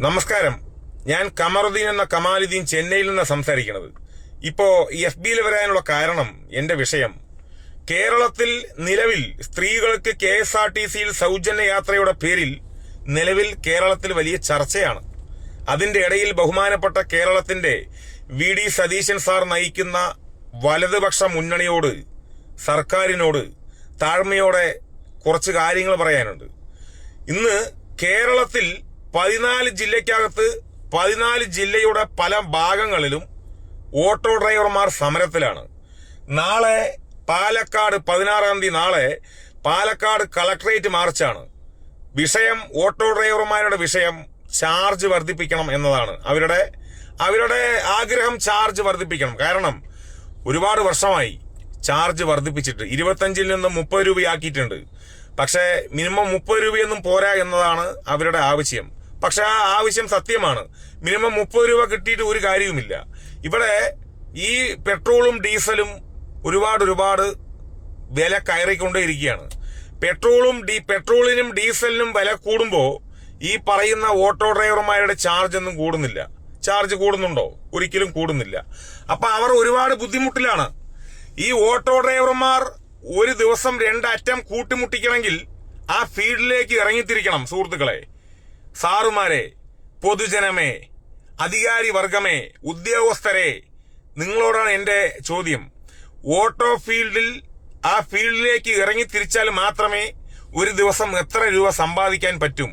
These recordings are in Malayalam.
നമസ്കാരം. ഞാൻ കമറുദ്ദീൻ എന്ന കമാലുദ്ദീൻ, ചെന്നൈയിൽ നിന്ന് സംസാരിക്കുന്നത്. ഇപ്പോ FBയിൽ വരാനുള്ള കാരണം, എന്റെ വിഷയം, കേരളത്തിൽ നിലവിൽ സ്ത്രീകൾക്ക് KSRTCയിൽ സൗജന്യ യാത്രയുടെ പേരിൽ നിലവിൽ കേരളത്തിൽ വലിയ ചർച്ചയാണ്. അതിന്റെ ഇടയിൽ ബഹുമാനപ്പെട്ട കേരളത്തിന്റെ VD സതീശൻ സാർ നയിക്കുന്ന വലതുപക്ഷ മുന്നണിയോട്, സർക്കാരിനോട് താഴ്മയോടെ കുറച്ച് കാര്യങ്ങൾ പറയാനുണ്ട്. ഇന്ന് കേരളത്തിൽ 14 ജില്ലയ്ക്കകത്ത് 14 ജില്ലയുടെ പല ഭാഗങ്ങളിലും ഓട്ടോ ഡ്രൈവർമാർ സമരത്തിലാണ്. നാളെ പാലക്കാട് 16-ാം തീയതി നാളെ പാലക്കാട് കളക്ടറേറ്റ് മാർച്ചാണ്. വിഷയം, ഓട്ടോ ഡ്രൈവർമാരുടെ വിഷയം ചാർജ് വർദ്ധിപ്പിക്കണം എന്നതാണ്. അവരുടെ ആഗ്രഹം ചാർജ് വർദ്ധിപ്പിക്കണം. കാരണം ഒരുപാട് വർഷമായി ചാർജ് വർദ്ധിപ്പിച്ചിട്ട് 25-ൽ നിന്ന് 30 രൂപയാക്കിയിട്ടുണ്ട്. പക്ഷേ മിനിമം 30 രൂപയൊന്നും പോരാ എന്നതാണ് അവരുടെ ആവശ്യം. പക്ഷെ ആ ആവശ്യം സത്യമാണ്. മിനിമം 30 രൂപ കിട്ടിയിട്ട് ഒരു കാര്യവുമില്ല. ഇവിടെ ഈ പെട്രോളും ഡീസലും ഒരുപാട് വില കയറിക്കൊണ്ടേയിരിക്കുകയാണ്. പെട്രോളിനും ഡീസലിനും വില കൂടുമ്പോൾ ഈ പറയുന്ന ഓട്ടോ ഡ്രൈവർമാരുടെ ചാർജ് ഒന്നും കൂടുന്നില്ല. ചാർജ് കൂടുന്നുണ്ടോ? ഒരിക്കലും കൂടുന്നില്ല. അപ്പൊ അവർ ഒരുപാട് ബുദ്ധിമുട്ടിലാണ്. ഈ ഓട്ടോ ഡ്രൈവർമാർ ഒരു ദിവസം 2 അറ്റം കൂട്ടിമുട്ടിക്കണമെങ്കിൽ ആ ഫീൽഡിലേക്ക് ഇറങ്ങിത്തിരിക്കണം. സുഹൃത്തുക്കളെ, സാറുമാരെ, പൊതുജനമേ, അധികാരി വർഗമേ, ഉദ്യോഗസ്ഥരെ, നിങ്ങളോടാണ് എന്റെ ചോദ്യം. ഓട്ടോ ഫീൽഡിൽ ആ ഫീൽഡിലേക്ക് ഇറങ്ങിത്തിരിച്ചാൽ മാത്രമേ ഒരു ദിവസം എത്ര രൂപ സമ്പാദിക്കാൻ പറ്റും.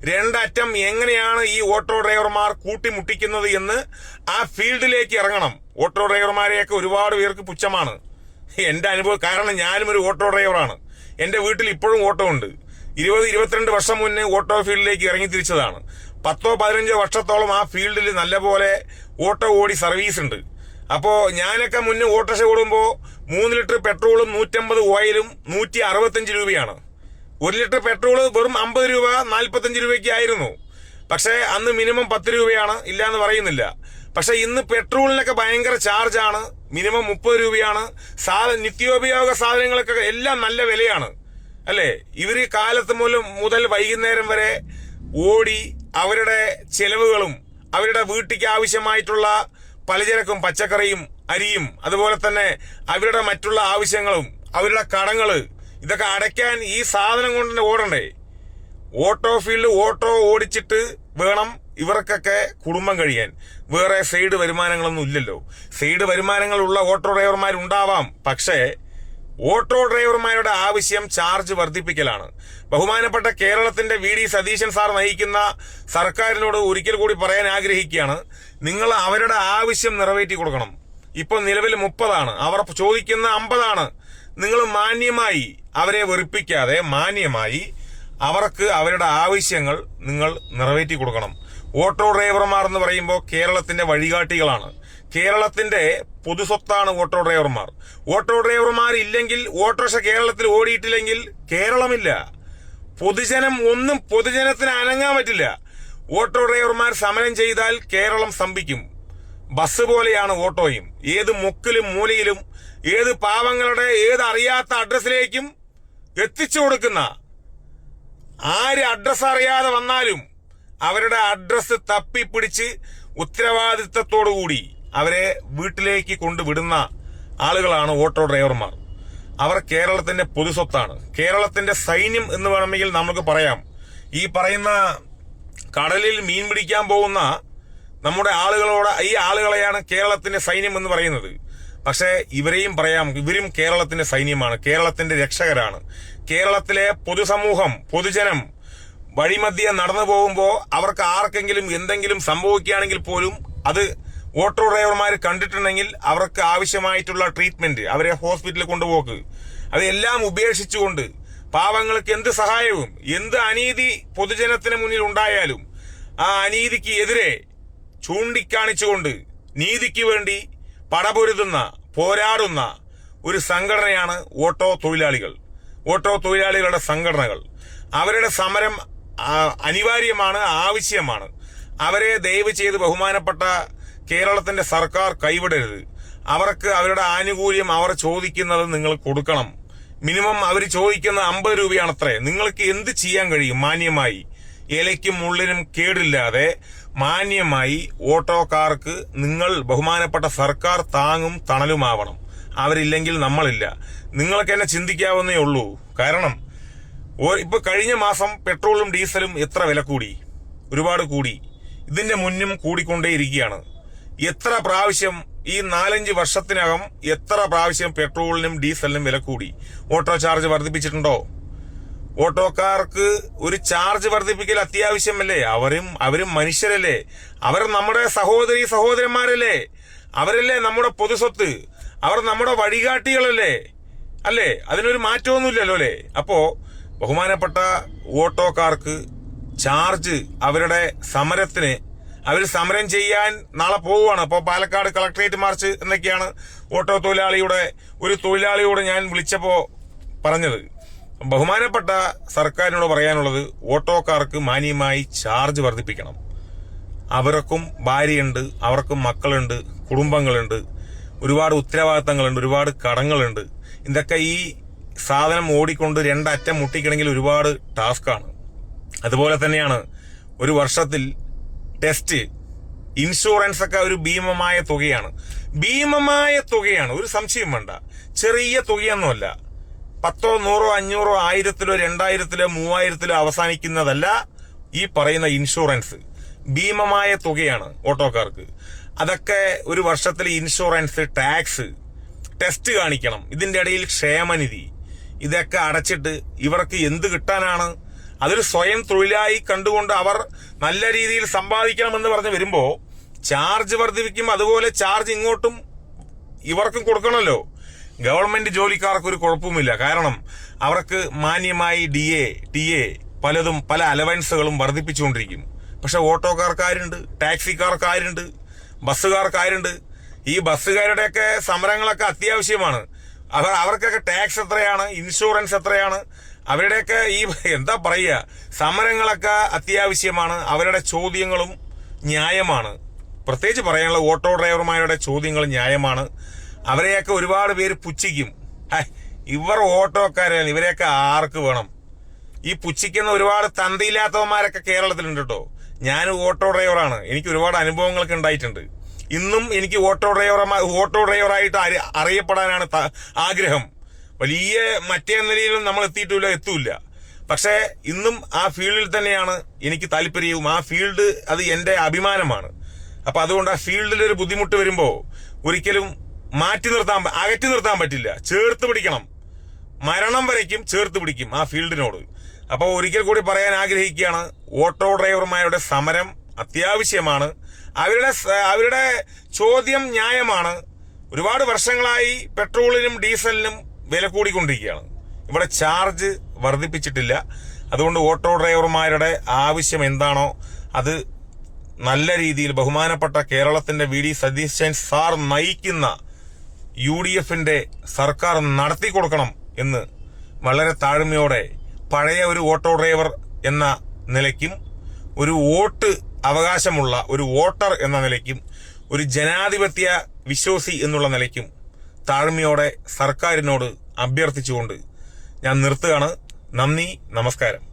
2 അറ്റം എങ്ങനെയാണ് ഈ ഓട്ടോ ഡ്രൈവർമാർ കൂട്ടിമുട്ടിക്കുന്നത് എന്ന് ആ ഫീൽഡിലേക്ക് ഇറങ്ങണം. ഓട്ടോ ഡ്രൈവർമാരെയൊക്കെ ഒരുപാട് പേർക്ക് പുച്ഛമാണ്. എന്റെ അനുഭവം, കാരണം ഞാനും ഒരു ഓട്ടോ ഡ്രൈവറാണ്. എന്റെ വീട്ടിൽ ഇപ്പോഴും ഓട്ടോ ഉണ്ട്. 20-22 വർഷം മുന്നേ ഓട്ടോ ഫീൽഡിലേക്ക് ഇറങ്ങി തിരിച്ചതാണ്. 10-15 വർഷത്തോളം ആ ഫീൽഡിൽ നല്ലപോലെ ഓട്ടോ ഓടി സർവീസ് ഉണ്ട്. അപ്പോ ഞാനൊക്കെ മുന്നേ ഓട്ടോറിക്ഷ ഓടുമ്പോൾ 3 ലിറ്റർ പെട്രോളും 150 ഓയിലും 165 രൂപയാണ്. 1 ലിറ്റർ പെട്രോൾ വെറും 50 രൂപ 45 രൂപയ്ക്ക് ആയിരുന്നു. പക്ഷെ അന്ന് മിനിമം 10 രൂപയാണ്, ഇല്ലാന്ന് പറയുന്നില്ല. പക്ഷെ ഇന്ന് പെട്രോളിനൊക്കെ ഭയങ്കര ചാർജാണ്. മിനിമം 30 രൂപയാണ്. നിത്യോപയോഗ സാധനങ്ങളൊക്കെ എല്ലാം നല്ല വിലയാണ്, അല്ലേ? ഇവര് കാലത്ത് മുതൽ വൈകുന്നേരം വരെ ഓടി അവരുടെ ചെലവുകളും അവരുടെ വീട്ടിലേക്ക് ആവശ്യമായിട്ടുള്ള പലചരക്കും പച്ചക്കറിയും അരിയും അതുപോലെ തന്നെ അവരുടെ മറ്റുള്ള ആവശ്യങ്ങളും അവരുടെ കടങ്ങള് ഇതൊക്കെ അടയ്ക്കാൻ ഈ സാധനം കൊണ്ട് തന്നെ ഓടണ്ടേ? ഓട്ടോ ഫീൽഡ് ഓട്ടോ ഓടിച്ചിട്ട് വേണം ഇവർക്കൊക്കെ കുടുംബം കഴിയാൻ. വേറെ സൈഡ് വരുമാനങ്ങളൊന്നും ഇല്ലല്ലോ. സൈഡ് വരുമാനങ്ങളുള്ള ഓട്ടോ ഡ്രൈവർമാരുണ്ടാവാം. പക്ഷേ ഓട്ടോ ഡ്രൈവർമാരുടെ ആവശ്യം ചാർജ് വർദ്ധിപ്പിക്കലാണ്. ബഹുമാനപ്പെട്ട കേരളത്തിന്റെ VD സതീശൻ സാർ നയിക്കുന്ന സർക്കാരിനോട് ഒരിക്കൽ കൂടി പറയാൻ ആഗ്രഹിക്കുകയാണ്, നിങ്ങൾ അവരുടെ ആവശ്യം നിറവേറ്റി കൊടുക്കണം. ഇപ്പൊ നിലവിൽ 30 അവർ ചോദിക്കുന്ന 50. നിങ്ങൾ മാന്യമായി അവരെ വെറുപ്പിക്കാതെ മാന്യമായി അവർക്ക് അവരുടെ ആവശ്യങ്ങൾ നിങ്ങൾ നിറവേറ്റി കൊടുക്കണം. ഓട്ടോ ഡ്രൈവർമാർ എന്ന് പറയുമ്പോൾ കേരളത്തിന്റെ വഴികാട്ടികളാണ്. കേരളത്തിന്റെ പൊതുസ്വത്താണ് ഓട്ടോ ഡ്രൈവർമാർ. ഓട്ടോ ഡ്രൈവർമാർ ഇല്ലെങ്കിൽ, ഓട്ടോറിക്ഷ കേരളത്തിൽ ഓടിയിട്ടില്ലെങ്കിൽ കേരളമില്ല. പൊതുജനത്തിന് അനങ്ങാൻ പറ്റില്ല. ഓട്ടോ ഡ്രൈവർമാർ സമരം ചെയ്താൽ കേരളം സ്തംഭിക്കും. ബസ് പോലെയാണ് ഓട്ടോയും. ഏത് മുക്കിലും മൂലയിലും ഏത് പാവങ്ങളുടെ ഏത് അറിയാത്ത അഡ്രസ്സിലേക്കും എത്തിച്ചു കൊടുക്കുന്ന, ആര് അഡ്രസ് അറിയാതെ വന്നാലും അവരുടെ അഡ്രസ് തപ്പിപ്പിടിച്ച് ഉത്തരവാദിത്തത്തോടുകൂടി അവരെ വീട്ടിലേക്ക് കൊണ്ടുവിടുന്ന ആളുകളാണ് ഓട്ടോ ഡ്രൈവർമാർ. അവർ കേരളത്തിന്റെ പൊതുസ്വത്താണ്. കേരളത്തിന്റെ സൈന്യം എന്ന് വേണമെങ്കിൽ നമുക്ക് പറയാം. ഈ പറയുന്ന കടലിൽ മീൻ പിടിക്കാൻ പോകുന്ന നമ്മുടെ ഈ ആളുകളെയാണ് കേരളത്തിന്റെ സൈന്യം എന്ന് പറയുന്നത്. പക്ഷെ ഇവരെയും പറയാം, ഇവരും കേരളത്തിന്റെ സൈന്യമാണ്, കേരളത്തിന്റെ രക്ഷകരാണ്. കേരളത്തിലെ പൊതുസമൂഹം, പൊതുജനം വഴിമധ്യേ നടന്നു പോകുമ്പോൾ അവർക്ക് ആർക്കെങ്കിലും എന്തെങ്കിലും സംഭവിക്കുകയാണെങ്കിൽ പോലും അത് ഓട്ടോ ഡ്രൈവർമാർ കണ്ടിട്ടുണ്ടെങ്കിൽ അവർക്ക് ആവശ്യമായിട്ടുള്ള ട്രീറ്റ്മെന്റ്, അവരെ ഹോസ്പിറ്റലിൽ കൊണ്ടുപോക്ക്, അതെല്ലാം ഉപേക്ഷിച്ചുകൊണ്ട് പാവങ്ങൾക്ക് എന്ത് സഹായവും എന്ത് അനീതി പൊതുജനത്തിന് മുന്നിൽ ഉണ്ടായാലും ആ അനീതിക്ക് എതിരെ ചൂണ്ടിക്കാണിച്ചുകൊണ്ട് നീതിക്ക് വേണ്ടി പടപൊരുതുന്ന, പോരാടുന്ന ഒരു സംഘടനയാണ് ഓട്ടോ തൊഴിലാളികളുടെ സംഘടനകൾ. അവരുടെ സമരം അനിവാര്യമാണ്, ആവശ്യമാണ്. അവരെ ദയവ് ചെയ്ത് ബഹുമാനപ്പെട്ട കേരളത്തിന്റെ സർക്കാർ കൈവിടരുത്. അവർക്ക് അവരുടെ ആനുകൂല്യം അവർ ചോദിക്കുന്നത് നിങ്ങൾ കൊടുക്കണം. മിനിമം അവർ ചോദിക്കുന്ന 50 രൂപയാണത്രേ. നിങ്ങൾക്ക് എന്ത് ചെയ്യാൻ കഴിയും? മാന്യമായി ഇലയ്ക്കും മുള്ളിനും കേടില്ലാതെ മാന്യമായി ഓട്ടോക്കാർക്ക് നിങ്ങൾ ബഹുമാനപ്പെട്ട സർക്കാർ താങ്ങും തണലുമാവണം. അവരില്ലെങ്കിൽ നമ്മളില്ല. നിങ്ങൾക്ക് എന്നെ ചിന്തിക്കാവുന്നേ ഉള്ളൂ. കാരണം ഇപ്പൊ കഴിഞ്ഞ മാസം പെട്രോളും ഡീസലും എത്ര വില കൂടി? ഒരുപാട് കൂടി. ഇതിന്റെ മുന്നും കൂടിക്കൊണ്ടേയിരിക്കുകയാണ്. എത്ര പ്രാവശ്യം ഈ 4-5 വർഷത്തിനകം എത്ര പ്രാവശ്യം പെട്രോളിനും ഡീസലിനും വില കൂടി? Auto charge വർദ്ധിപ്പിച്ചിട്ടുണ്ടോ? ഓട്ടോക്കാർക്ക് ഒരു ചാർജ് വർദ്ധിപ്പിക്കൽ അത്യാവശ്യമല്ലേ? അവരും മനുഷ്യരല്ലേ? അവർ നമ്മുടെ സഹോദരന്മാരല്ലേ? അവരല്ലേ നമ്മുടെ പൊതുസ്വത്ത്? അവർ നമ്മുടെ വഴികാട്ടികളല്ലേ? അല്ലേ? അതിനൊരു മാറ്റമൊന്നുമില്ലല്ലോ അല്ലേ? അപ്പോ ബഹുമാനപ്പെട്ട ഓട്ടോക്കാർക്ക് ചാർജ് അവരുടെ സമരത്തിന് അവർ സമരം ചെയ്യാൻ നാളെ പോവുകയാണ്. അപ്പോൾ പാലക്കാട് കളക്ടറേറ്റ് മാർച്ച് എന്നൊക്കെയാണ് ഓട്ടോ തൊഴിലാളിയോട് ഞാൻ വിളിച്ചപ്പോൾ പറഞ്ഞത്. ബഹുമാനപ്പെട്ട സർക്കാരിനോട് പറയാനുള്ളത് ഓട്ടോക്കാർക്ക് മാന്യമായി ചാർജ് വർദ്ധിപ്പിക്കണം. അവർക്കും ഭാര്യയുണ്ട്, അവർക്കും മക്കളുണ്ട്, കുടുംബങ്ങളുണ്ട്, ഒരുപാട് ഉത്തരവാദിത്തങ്ങളുണ്ട്, ഒരുപാട് കടങ്ങളുണ്ട്. ഇതൊക്കെ ഈ സാധനം ഓടിക്കൊണ്ട് 2 അറ്റം മുട്ടിക്കണമെങ്കിൽ ഒരുപാട് ടാസ്ക്കാണ്. അതുപോലെ തന്നെയാണ് ഒരു വർഷത്തിൽ ടെസ്റ്റ്, ഇൻഷുറൻസ് ഒക്കെ ഒരു ഭീമമായ തുകയാണ്. ഒരു സംശയം വേണ്ട. ചെറിയ തുകയൊന്നുമല്ല. 10, 100, 500, 1000, 2000, 3000 അവസാനിക്കുന്നതല്ല ഈ പറയുന്ന ഇൻഷുറൻസ്. ഭീമമായ തുകയാണ് ഓട്ടോക്കാർക്ക്. അതൊക്കെ ഒരു വർഷത്തിൽ ഇൻഷുറൻസ്, ടാക്സ്, ടെസ്റ്റ് കാണിക്കണം. ഇതിന്റെ ഇടയിൽ ക്ഷേമനിധി, ഇതൊക്കെ അടച്ചിട്ട് ഇവർക്ക് എന്ത് കിട്ടാനാണ്? അതൊരു സ്വയം തൊഴിലായി കണ്ടുകൊണ്ട് അവർ നല്ല രീതിയിൽ സമ്പാദിക്കണമെന്ന് പറഞ്ഞ് വരുമ്പോ ചാർജ് വർദ്ധിപ്പിക്കും. അതുപോലെ ചാർജ് ഇങ്ങോട്ടും ഇവർക്കും കൊടുക്കണമല്ലോ. ഗവൺമെന്റ് ജോലിക്കാർക്ക് ഒരു കുഴപ്പമില്ല. കാരണം അവർക്ക് മാന്യമായി DA പലതും പല അലവൻസുകളും വർദ്ധിപ്പിച്ചുകൊണ്ടിരിക്കും. പക്ഷെ ഓട്ടോക്കാർക്കാരുണ്ട്, ടാക്സിക്കാർക്കാരുണ്ട്, ബസ്സുകാർക്കാരുണ്ട്. ഈ ബസ്സുകാരുടെയൊക്കെ സമരങ്ങളൊക്കെ അത്യാവശ്യമാണ്. അവർക്കൊക്കെ ടാക്സ് എത്രയാണ്, ഇൻഷുറൻസ് എത്രയാണ്, അവരുടെയൊക്കെ ഈ എന്താ പറയുക, സമരങ്ങളൊക്കെ അത്യാവശ്യമാണ്. അവരുടെ ചോദ്യങ്ങളും ന്യായമാണ്. പ്രത്യേകിച്ച് പറയാനുള്ള ഓട്ടോ ഡ്രൈവർമാരുടെ ചോദ്യങ്ങൾ ന്യായമാണ്. അവരെയൊക്കെ ഒരുപാട് പേര് പുച്ഛിക്കും. ഇവർ ഓട്ടോക്കാരാണ്, ഇവരെയൊക്കെ ആർക്ക് വേണം? ഈ പുച്ഛിക്കുന്ന ഒരുപാട് തന്തയില്ലാത്തവന്മാരൊക്കെ കേരളത്തിലുണ്ട് കേട്ടോ. ഞാൻ ഓട്ടോ ഡ്രൈവറാണ്, എനിക്ക് ഒരുപാട് അനുഭവങ്ങളൊക്കെ ഉണ്ടായിട്ടുണ്ട്. ഇന്നും എനിക്ക് ഓട്ടോ ഡ്രൈവറായിട്ട് അറിയപ്പെടാനാണ് ആഗ്രഹം. വലിയ മറ്റേ നിലയിലും നമ്മൾ എത്തൂല. പക്ഷെ ഇന്നും ആ ഫീൽഡിൽ തന്നെയാണ് എനിക്ക് താല്പര്യവും. ആ ഫീൽഡ് അത് എന്റെ അഭിമാനമാണ്. അപ്പൊ അതുകൊണ്ട് ആ ഫീൽഡിൽ ഒരു ബുദ്ധിമുട്ട് വരുമ്പോ ഒരിക്കലും അകറ്റി നിർത്താൻ പറ്റില്ല. ചേർത്ത് പിടിക്കണം. മരണം വരയ്ക്കും ചേർത്ത് പിടിക്കും ആ ഫീൽഡിനോട്. അപ്പൊ ഒരിക്കൽ കൂടി പറയാൻ ആഗ്രഹിക്കുകയാണ്, ഓട്ടോ ഡ്രൈവർമാരുടെ സമരം അത്യാവശ്യമാണ്. അവരുടെ ചോദ്യം ന്യായമാണ്. ഒരുപാട് വർഷങ്ങളായി പെട്രോളിനും ഡീസലിനും വില കൂടിക്കൊണ്ടിരിക്കുകയാണ്. ഇവിടെ ചാർജ് വർദ്ധിപ്പിച്ചിട്ടില്ല. അതുകൊണ്ട് ഓട്ടോ ഡ്രൈവർമാരുടെ ആവശ്യം എന്താണോ അത് നല്ല രീതിയിൽ ബഹുമാനപ്പെട്ട കേരളത്തിന്റെ VD സതീശൻ സാർ നയിക്കുന്ന UDFന്റെ സർക്കാർ നടത്തി കൊടുക്കണം എന്ന് വളരെ താഴ്മയോടെ പഴയ ഒരു ഓട്ടോ ഡ്രൈവർ എന്ന നിലയ്ക്കും, ഒരു വോട്ട് അവകാശമുള്ള ഒരു വോട്ടർ എന്ന നിലയ്ക്കും, ഒരു ജനാധിപത്യ വിശ്വാസി എന്നുള്ള നിലയ്ക്കും താഴ്മയോടെ സർക്കാരിനോട് അഭ്യർത്ഥിച്ചുകൊണ്ട് ഞാൻ നിർത്തുകയാണ്. നന്ദി, നമസ്കാരം.